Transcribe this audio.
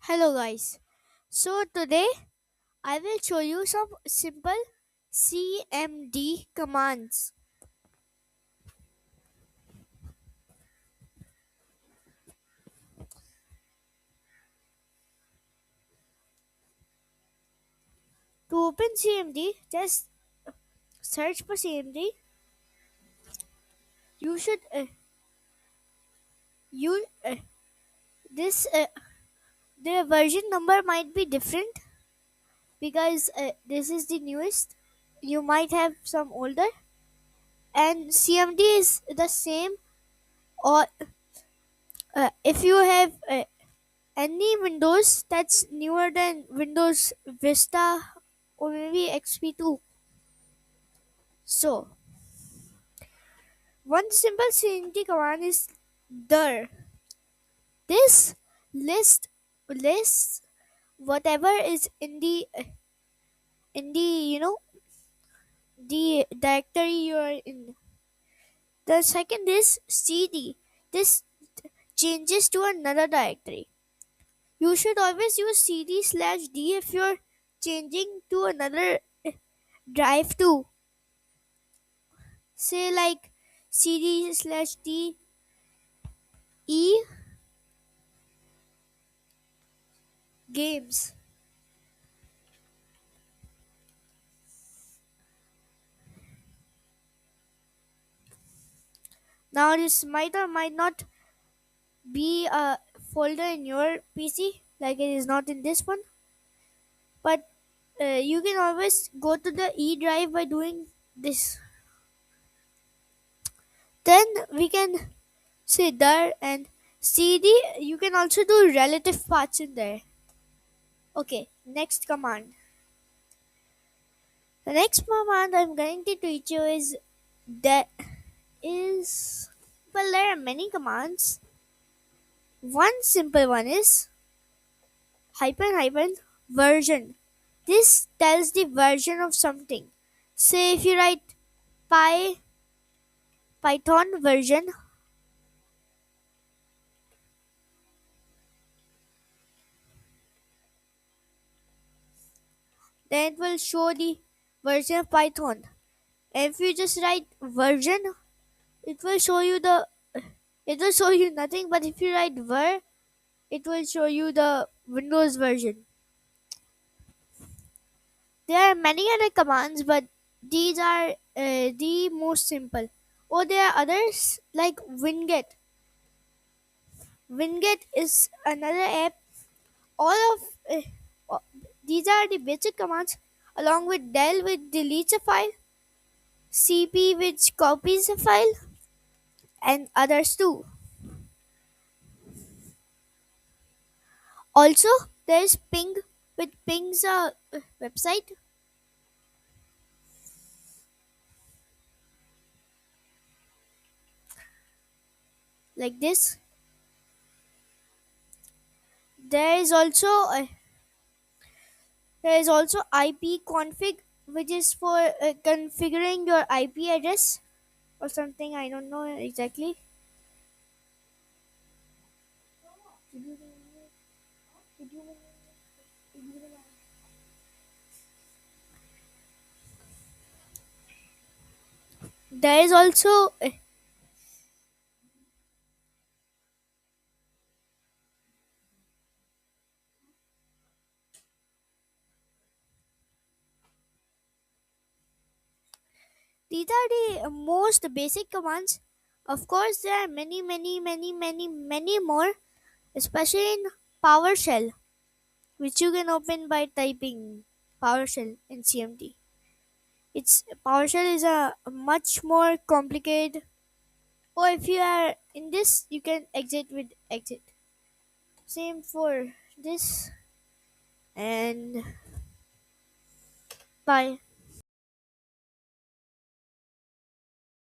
Hello guys. So today I will show you some simple CMD commands. To open CMD, just search for CMD. You should you this the version number might be different because this is the newest. You might have some older and CMD is the same or if you have any Windows that's newer than Windows Vista or maybe XP2. So, one simple CMD command is dir. This lists whatever is in the the directory you are in. The second is cd. This changes to another directory. You should always use cd/d if you're changing to another drive too. Say like cd/d e games. Now this might or might not be a folder in your PC, like it is not in this one, but you can always go to the E drive by doing this. Then we can say there and CD. You can also do relative paths in there. Okay, next command. The next command I'm going to teach you is that is well, there are many commands. One simple one is hyphen version. This tells the version of something. Say if you write Python version, then it will show the version of Python. And if you just write version, it will show you the it will show you nothing. But if you write ver, it will show you the Windows version. There are many other commands, but these are the most simple. Or there are others like winget. Winget is another app. All of uh, these are the basic commands, along with del which deletes a file, cp which copies a file, and others too. Also, there is ping which pings a website like this. There is also ipconfig which is for configuring your IP address or something. I don't know exactly. There is also these are the most basic commands. Of course, there are many more, especially in PowerShell, which you can open by typing PowerShell in CMD. It's PowerShell is a much more complicated. Or if you are in this, you can exit with exit. Same for this and bye.